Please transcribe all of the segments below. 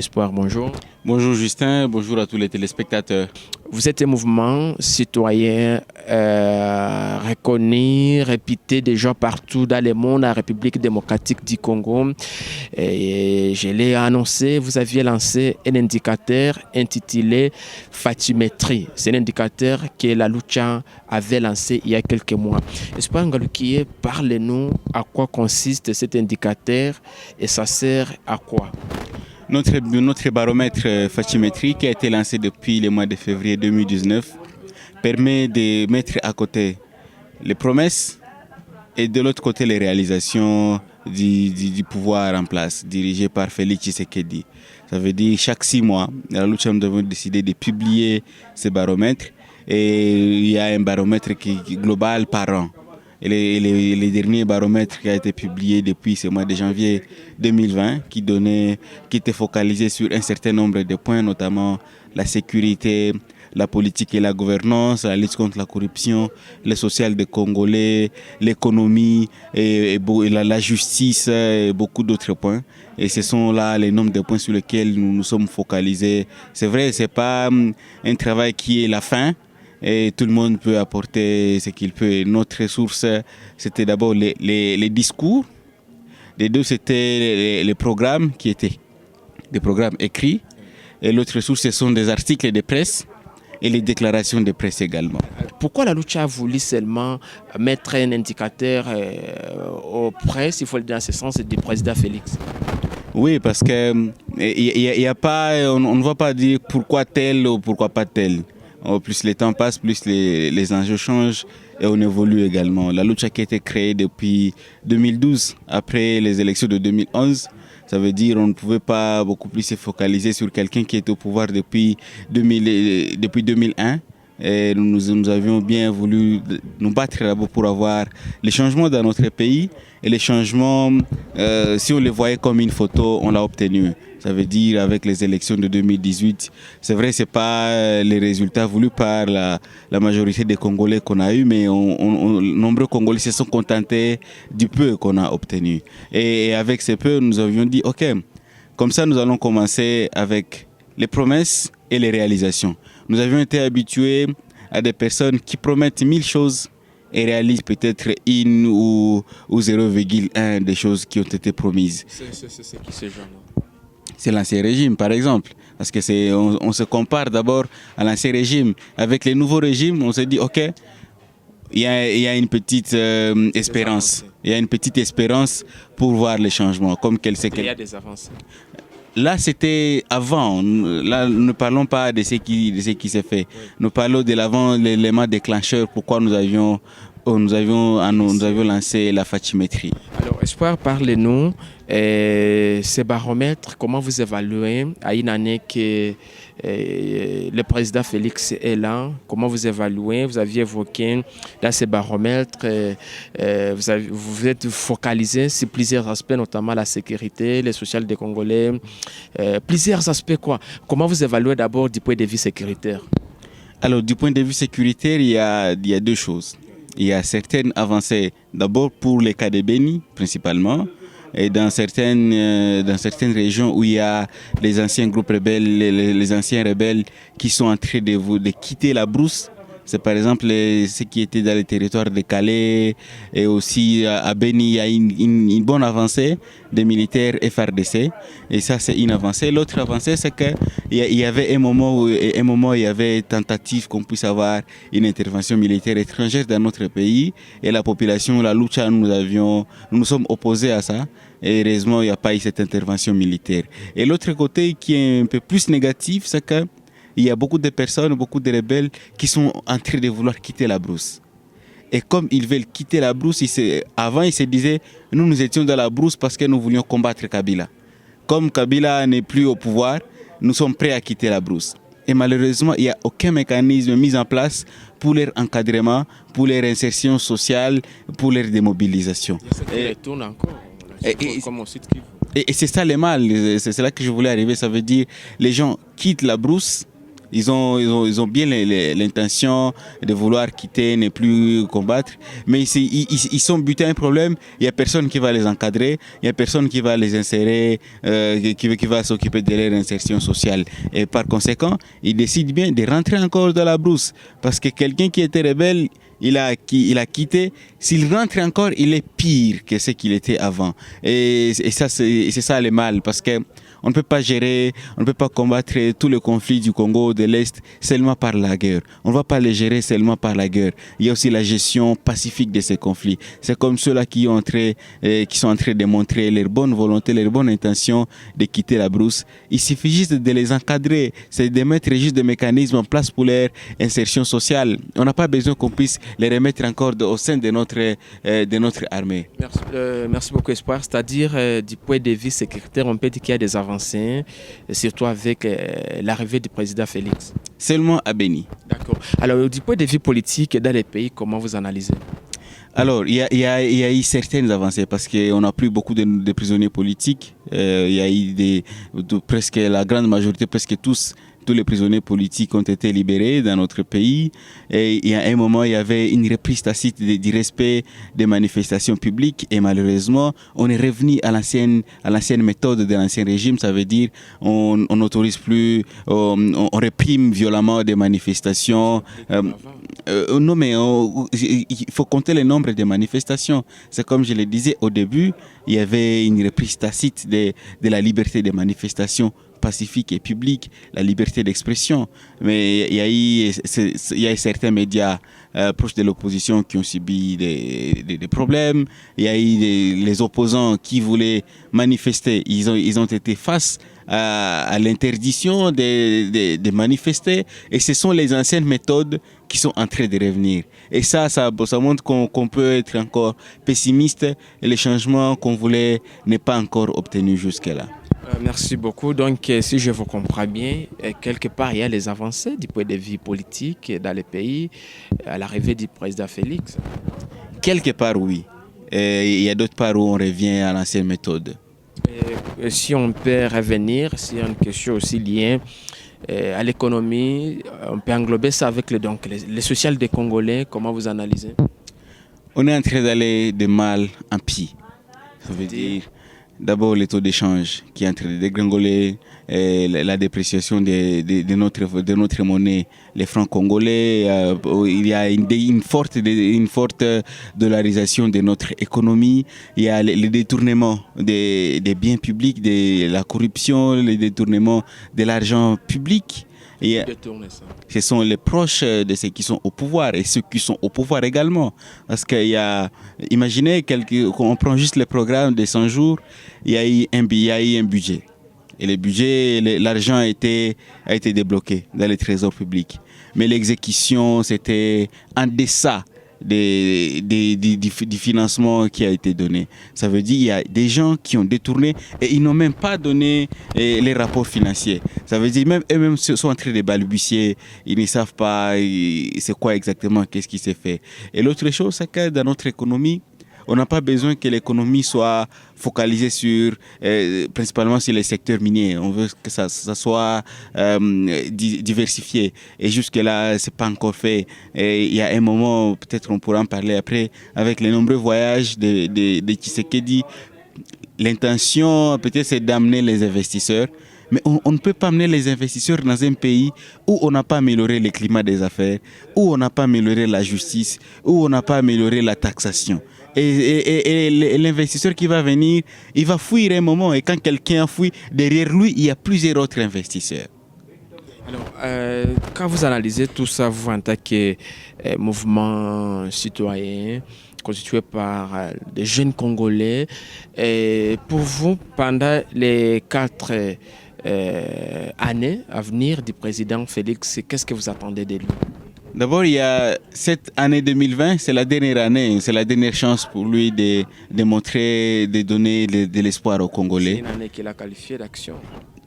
Espoir, bonjour. Bonjour Justin, bonjour à tous les téléspectateurs. Vous êtes un mouvement citoyen reconnu, répété déjà partout dans le monde, la République démocratique du Congo. Et je l'ai annoncé, vous aviez lancé un indicateur intitulé Fatimétrie. C'est un indicateur que la Lucha avait lancé il y a quelques mois. Espoir Ngalukiye, parlez-nous à quoi consiste cet indicateur et ça sert à quoi? Notre baromètre Fatimétrie, qui a été lancé depuis le mois de février 2019, permet de mettre à côté les promesses et de l'autre côté les réalisations du pouvoir en place, dirigé par Félix Tshisekedi. Ça veut dire chaque 6 mois, la Lucha, nous avons décidé de publier ce baromètre et il y a un baromètre global par an. Et les derniers baromètres qui a été publié depuis ce mois de janvier 2020, qui était focalisé sur un certain nombre de points, notamment la sécurité, la politique et la gouvernance, la lutte contre la corruption, le social des Congolais, l'économie, et la justice et beaucoup d'autres points. Et ce sont là les nombres de points sur lesquels nous nous sommes focalisés. C'est vrai, ce n'est pas un travail qui est la fin. Et tout le monde peut apporter ce qu'il peut. Notre source, c'était d'abord les discours. Les deux, c'était les programmes qui étaient des programmes écrits. Et l'autre source, ce sont des articles de presse et les déclarations de presse également. Pourquoi la Lucha a voulu seulement mettre un indicateur auprès, s'il faut le dire dans ce sens, du président Félix? Oui, parce que y a pas, on ne va pas dire pourquoi tel ou pourquoi pas tel. Plus le temps passe, plus les enjeux changent et on évolue également. La Lucha qui a été créée depuis 2012, après les élections de 2011, ça veut dire qu'on ne pouvait pas beaucoup plus se focaliser sur quelqu'un qui est au pouvoir depuis 2001. Et nous avions bien voulu nous battre d'abord pour avoir les changements dans notre pays. Et les changements, si on les voyait comme une photo, on l'a obtenu. Ça veut dire avec les élections de 2018, c'est vrai, ce n'est pas les résultats voulus par la majorité des Congolais qu'on a eu, mais nombreux Congolais se sont contentés du peu qu'on a obtenu. Et avec ce peu, nous avions dit, OK, comme ça nous allons commencer avec les promesses et les réalisations. Nous avions été habitués à des personnes qui promettent 1000 choses et réalisent peut-être 1 ou 0,1 des choses qui ont été promises. C'est qui ces gens-là? C'est l'ancien régime, par exemple. Parce que on se compare d'abord à l'ancien régime. Avec les nouveaux régimes, on se dit, OK, il y a une petite espérance. Il y a une petite espérance pour voir les changements. Il y a des avancées. Là, c'était avant. Là, nous ne parlons pas de ce qui s'est fait. Oui. Nous parlons de l'avant, l'élément déclencheur, pourquoi nous avions lancé la Fatimétrie. Alors, Espoir, parlez-nous. Ces baromètres, comment vous évaluez à une année que le président Félix est là? Comment vous évaluez? Vous aviez évoqué dans ces baromètres, vous êtes focalisé sur plusieurs aspects, notamment la sécurité, le social des Congolais. Plusieurs aspects quoi? Comment vous évaluez d'abord du point de vue sécuritaire? Alors, du point de vue sécuritaire, il y a 2 choses. Il y a certaines avancées, d'abord pour les cas de Béni, principalement, et dans certaines régions où il y a les anciens groupes rebelles, les anciens rebelles qui sont en train de quitter la brousse. C'est par exemple ce qui était dans les territoires de Calais et aussi à Béni, il y a une bonne avancée des militaires FARDC. Et ça, c'est une avancée. L'autre avancée, c'est qu'il y avait un moment où il y avait tentative qu'on puisse avoir une intervention militaire étrangère dans notre pays. Et la population, la Lucha, nous sommes opposés à ça. Et heureusement, il n'y a pas eu cette intervention militaire. Et l'autre côté qui est un peu plus négatif, c'est que il y a beaucoup de personnes, beaucoup de rebelles qui sont en train de vouloir quitter la brousse. Et comme ils veulent quitter la brousse, avant ils se disaient, nous étions dans la brousse parce que nous voulions combattre Kabila. Comme Kabila n'est plus au pouvoir, nous sommes prêts à quitter la brousse. Et malheureusement, il n'y a aucun mécanisme mis en place pour leur encadrement, pour leur insertion sociale, pour leur démobilisation. Et tourne encore, comme au site et c'est ça le mal, c'est là que je voulais arriver. Ça veut dire les gens quittent la brousse Ils ont bien l'intention de vouloir quitter, ne plus combattre. Mais ils sont butés à un problème. Il n'y a personne qui va les encadrer. Il n'y a personne qui va les insérer, qui va s'occuper de leur insertion sociale. Et par conséquent, ils décident bien de rentrer encore dans la brousse. Parce que quelqu'un qui était rebelle, il a quitté. S'il rentre encore, il est pire que ce qu'il était avant. Et ça, c'est ça le mal. Parce que on ne peut pas gérer, on ne peut pas combattre tous les conflits du Congo de l'Est seulement par la guerre. On ne va pas les gérer seulement par la guerre. Il y a aussi la gestion pacifique de ces conflits. C'est comme ceux-là qui sont en train de montrer leur bonne volonté, leur bonne intention de quitter la brousse. Il suffit juste de les encadrer, c'est de mettre juste des mécanismes en place pour leur insertion sociale. On n'a pas besoin qu'on puisse les remettre encore au sein de notre armée. Merci beaucoup, Espoir. C'est-à-dire, du point de vue sécuritaire, on peut dire qu'il y a des avancées, surtout avec l'arrivée du président Félix. Seulement à Béni. D'accord. Alors, du point de vue politique, dans les pays, comment vous analysez? Alors, il y a eu certaines avancées parce qu'on n'a plus beaucoup de prisonniers politiques. Il y a eu presque la grande majorité, presque tous les prisonniers politiques ont été libérés dans notre pays. Et il y a un moment, il y avait une reprise tacite du respect des manifestations publiques. Et malheureusement, on est revenu à l'ancienne méthode de l'ancien régime. Ça veut dire on n'autorise plus, on réprime violemment des manifestations. Non, mais il faut compter le nombre de manifestations. C'est comme je le disais au début, il y avait une reprise tacite de la liberté des manifestations pacifique et publique, la liberté d'expression. Mais il y a eu certains médias proches de l'opposition qui ont subi des problèmes. Il y a eu les opposants qui voulaient manifester. Ils ont été face à l'interdiction de manifester. Et ce sont les anciennes méthodes qui sont en train de revenir. Et ça montre qu'on peut être encore pessimiste et le changement qu'on voulait n'est pas encore obtenu jusque-là. Merci beaucoup. Donc, si je vous comprends bien, quelque part, il y a les avancées du point de vue politique dans les pays à l'arrivée du président Félix. Quelque part, oui. Et il y a d'autres parts où on revient à l'ancienne méthode. Et si on peut revenir sur une question aussi liée à l'économie, on peut englober ça avec les social des Congolais. Comment vous analysez? On est en train d'aller de mal en pis. Ça veut dire d'abord le taux d'échange qui est en train de dégringoler, la dépréciation de notre monnaie, les francs congolais. Il y a une forte dollarisation de notre économie. Il y a le détournement des biens publics, de la corruption, le détournement de l'argent public. Ce sont les proches de ceux qui sont au pouvoir et ceux qui sont au pouvoir également. Parce qu'il y a, imaginez, on prend juste le programme de 100 jours, il y a eu un budget. Et le budget, l'argent a été débloqué dans les trésors publics. Mais l'exécution, c'était en deçà du financement qui a été donné. Ça veut dire qu'il y a des gens qui ont détourné et ils n'ont même pas donné les rapports financiers. Ça veut dire même eux-mêmes sont en train de balbutier, ils ne savent pas c'est quoi exactement, qu'est-ce qui s'est fait. Et l'autre chose, c'est que dans notre économie, on n'a pas besoin que l'économie soit focalisée principalement sur les secteurs miniers. On veut que ça soit diversifié. Et jusque-là, ce n'est pas encore fait. Et il y a un moment, peut-être on pourra en parler après, avec les nombreux voyages de Tshisekedi. L'intention, peut-être, c'est d'amener les investisseurs. Mais on ne peut pas amener les investisseurs dans un pays où on n'a pas amélioré le climat des affaires, où on n'a pas amélioré la justice, où on n'a pas amélioré la taxation. Et l'investisseur qui va venir, il va fuir un moment. Et quand quelqu'un fuit, derrière lui, il y a plusieurs autres investisseurs. Alors, quand vous analysez tout ça, vous en tant que mouvement citoyen constitué par des jeunes Congolais, pour vous, pendant les 4 années à venir du président Félix, qu'est-ce que vous attendez de lui? D'abord, il y a cette année 2020, c'est la dernière année, c'est la dernière chance pour lui de montrer, de donner de l'espoir aux Congolais. C'est une année qu'il a qualifiée d'action.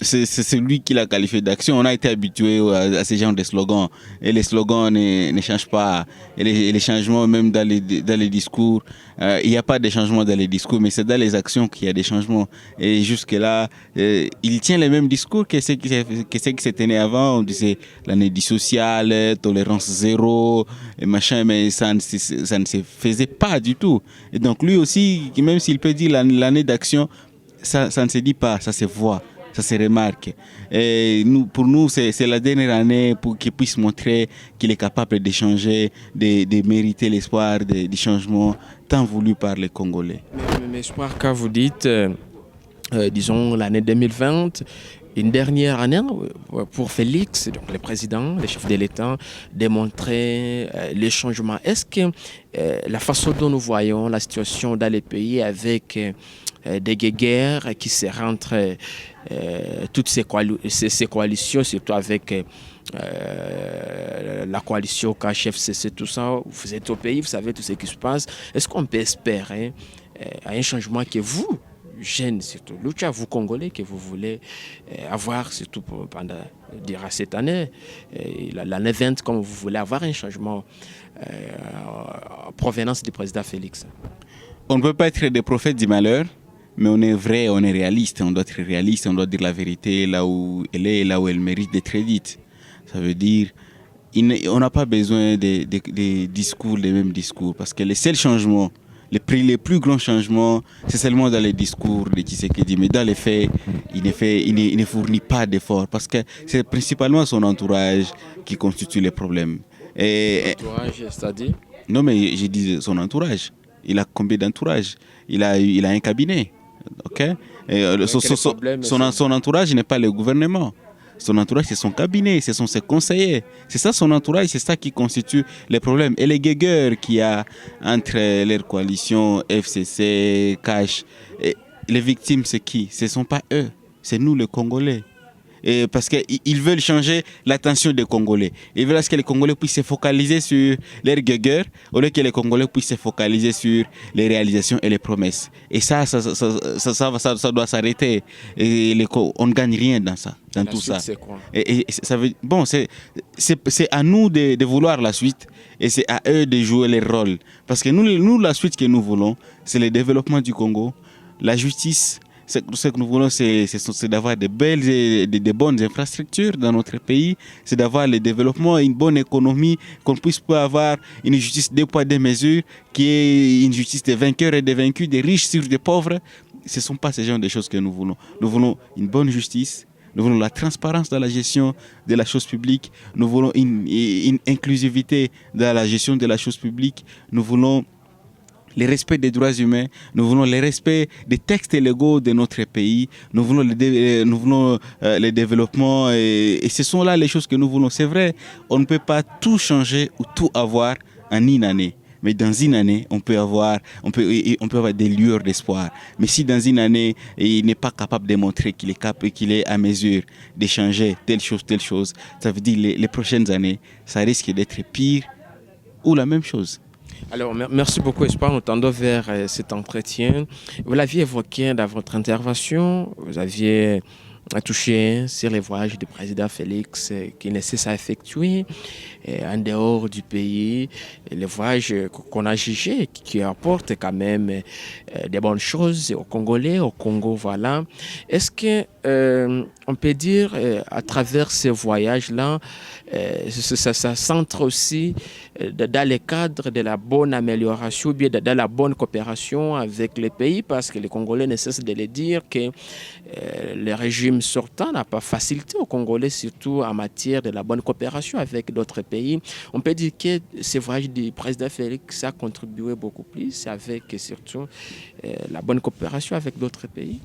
c'est lui qui l'a qualifié d'action. On a été habitué à ce genre de slogans. Et les slogans ne changent pas. Et les changements, même dans les discours, il n'y a pas de changement dans les discours, mais c'est dans les actions qu'il y a des changements. Et jusque-là, il tient les mêmes discours que ceux qui se tenaient avant. On disait l'année du social, tolérance zéro, et machin, mais ça ne se faisait pas du tout. Et donc lui aussi, même s'il peut dire l'année d'action, ça ne se dit pas, ça se voit. Ça se remarque. Et pour nous, c'est la dernière année pour qu'il puisse montrer qu'il est capable de changer, de mériter l'espoir du changement tant voulu par les Congolais. Mais l'espoir que vous dites, disons l'année 2020, une dernière année pour Félix, donc le président, le chef de l'État, démontrer les changements. Est-ce que la façon dont nous voyons la situation dans les pays avec des guerres qui se rentrent toutes ces coalitions, surtout avec la coalition KHFCC, tout ça, vous êtes au pays, vous savez tout ce qui se passe. Est-ce qu'on peut espérer un changement que vous, jeunes surtout, Lucha, vous Congolais, que vous voulez avoir, surtout pendant cette année, l'année 20, comme vous voulez avoir un changement en provenance du président Félix? On ne peut pas être des prophètes du malheur, mais on est vrai, on est réaliste, on doit être réaliste, on doit dire la vérité là où elle est, là où elle mérite d'être dite. Ça veut dire, on n'a pas besoin des discours, des mêmes discours, parce que les seuls changements, les plus grands changements, c'est seulement dans les discours de Tshisekedi, mais dans les faits, il ne fournit pas d'efforts, parce que c'est principalement son entourage qui constitue les problèmes. Entourage, c'est-à-dire? Non, mais j'ai dit son entourage. Il a combien d'entourage? Il a un cabinet. Ok? Son entourage n'est pas le gouvernement. Son entourage, c'est son cabinet, ce sont ses conseillers. C'est ça son entourage, c'est ça qui constitue les problèmes. Et les guégueurs qu'il y a entre leur coalition, FCC, CASH, les victimes, c'est qui? Ce ne sont pas eux, c'est nous les Congolais. Et parce qu'ils veulent changer l'attention des Congolais. Ils veulent que les Congolais puissent se focaliser sur leurs guégueurs au lieu que les Congolais puissent se focaliser sur les réalisations et les promesses. Et ça doit s'arrêter. Et on ne gagne rien dans ça, dans tout ça. C'est quoi? Et ça veut, bon, c'est à nous de vouloir la suite et c'est à eux de jouer leur rôle. Parce que nous, la suite que nous voulons, c'est le développement du Congo, la justice. Ce que nous voulons, c'est d'avoir de bonnes infrastructures dans notre pays, c'est d'avoir le développement, une bonne économie, qu'on puisse pas avoir une justice deux poids, deux mesures, qui est une justice des vainqueurs et des vaincus, des riches sur des pauvres. Ce ne sont pas ce genre de choses que nous voulons. Nous voulons une bonne justice, nous voulons la transparence dans la gestion de la chose publique, nous voulons une inclusivité dans la gestion de la chose publique, nous voulons le respect des droits humains, nous voulons le respect des textes légaux de notre pays, nous voulons le développement et ce sont là les choses que nous voulons. C'est vrai, on ne peut pas tout changer ou tout avoir en une année. Mais dans une année, on peut avoir des lueurs d'espoir. Mais si dans une année, il n'est pas capable de montrer qu'il est à mesure de changer telle chose, ça veut dire les prochaines années, ça risque d'être pire ou la même chose. Alors, merci beaucoup, Espoir. Nous tendons vers cet entretien. Vous l'aviez évoqué dans votre intervention. Vous aviez touché sur les voyages du président Félix qui ne cessent à effectuer en dehors du pays. Et les voyages qu'on a jugés qui apportent quand même des bonnes choses aux Congolais, au Congo, voilà. Est-ce que on peut dire à travers ces voyages-là, ça centre aussi dans le cadre de la bonne amélioration, ou bien dans la bonne coopération avec les pays, parce que les Congolais ne cessent de le dire que le régime sortant n'a pas facilité aux Congolais, surtout en matière de la bonne coopération avec d'autres pays. On peut dire que ce voyage du président Félix a contribué beaucoup plus avec surtout la bonne coopération avec d'autres pays.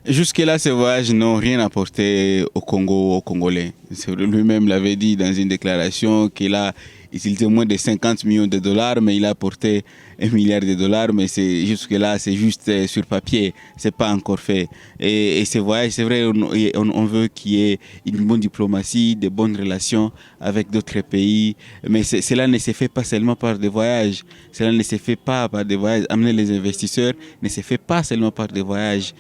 Jusque-là, ces voyages n'ont rien apporté au Congo, aux Congolais. Lui-même l'avait dit dans une déclaration qu'il a utilisé moins de 50 millions de dollars, mais il a apporté 1 milliard de dollars. Mais jusque-là, c'est juste sur papier, c'est pas encore fait. Et ces voyages, c'est vrai, on veut qu'il y ait une bonne diplomatie, de bonnes relations avec d'autres pays. Mais cela ne se fait pas seulement par des voyages. Cela ne se fait pas par des voyages. Amener les investisseurs ne se fait pas seulement par des voyages.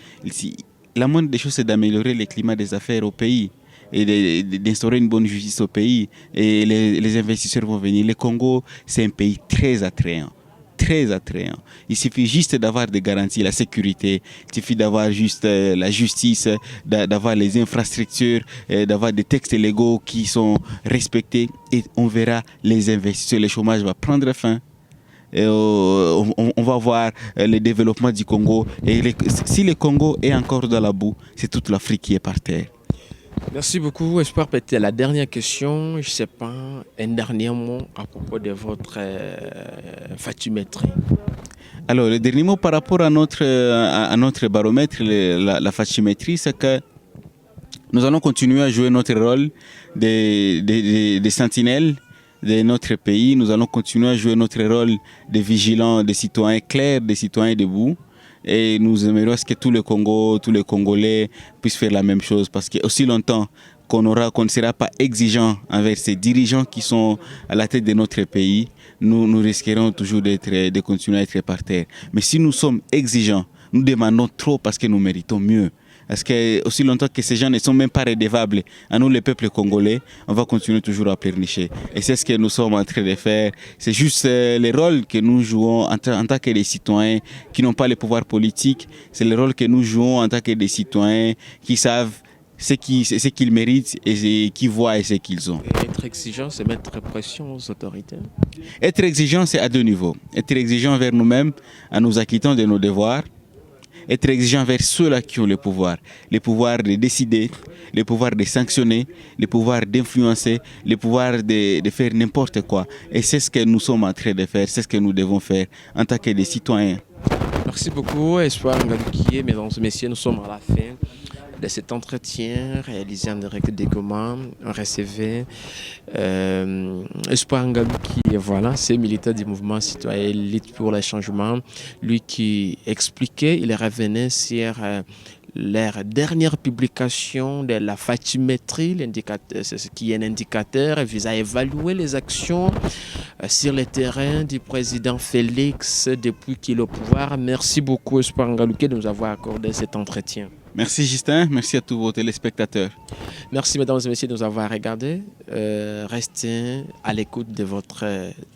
la moindre des choses, c'est d'améliorer le climat des affaires au pays et d'instaurer une bonne justice au pays. Et les investisseurs vont venir. Le Congo, c'est un pays très attrayant. Très attrayant. Il suffit juste d'avoir des garanties, la sécurité, il suffit d'avoir juste la justice, d'avoir les infrastructures, d'avoir des textes légaux qui sont respectés et on verra les investisseurs, le chômage va prendre fin. Et on va voir le développement du Congo. Et si le Congo est encore dans la boue, c'est toute l'Afrique qui est par terre. Merci beaucoup. Espoir, peut-être la dernière question. Je ne sais pas, un dernier mot à propos de votre fatiométrie. Alors, le dernier mot par rapport à notre baromètre, la fatiométrie, c'est que nous allons continuer à jouer notre rôle des sentinelles de notre pays. Nous allons continuer à jouer notre rôle de vigilants, des citoyens clairs, des citoyens debout. Et nous aimerions que tout le Congo, tous les Congolais puissent faire la même chose. Parce qu'aussi longtemps qu'on ne sera pas exigeant envers ces dirigeants qui sont à la tête de notre pays, nous risquerons toujours de continuer à être par terre. Mais si nous sommes exigeants, nous demandons trop parce que nous méritons mieux. Parce que aussi longtemps que ces gens ne sont même pas redevables à nous, le peuple congolais, on va continuer toujours à pleurnicher. Et c'est ce que nous sommes en train de faire. C'est juste le rôle que nous jouons en tant que des citoyens qui n'ont pas le pouvoir politique. C'est le rôle que nous jouons en tant que des citoyens qui savent ce qu'ils méritent et qui voient ce qu'ils ont. Et être exigeant, c'est mettre pression aux autorités. Être exigeant, c'est à deux niveaux. Être exigeant envers nous-mêmes en nous acquittant de nos devoirs. Être exigeant envers ceux-là qui ont le pouvoir de décider, le pouvoir de sanctionner, le pouvoir d'influencer, le pouvoir de faire n'importe quoi. Et c'est ce que nous sommes en train de faire, c'est ce que nous devons faire en tant que des citoyens. Merci beaucoup, Espoir Ngalukié. Mesdames et messieurs, nous sommes à la fin de cet entretien réalisé en direct des Goma. On recevait Espoir Ngalukié, voilà, c'est militant du mouvement citoyen Lutte pour le changement. Lui qui expliquait, il revenait sur leur dernière publication de la fatiométrie, ce qui est un indicateur visant à évaluer les actions sur le terrain du président Félix depuis qu'il est au pouvoir. Merci beaucoup, Espoir Ngalukié, de nous avoir accordé cet entretien. Merci Justin, merci à tous vos téléspectateurs. Merci mesdames et messieurs de nous avoir regardés. Restez à l'écoute de votre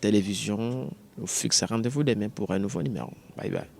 télévision. Nous fixons rendez-vous demain pour un nouveau numéro. Bye bye.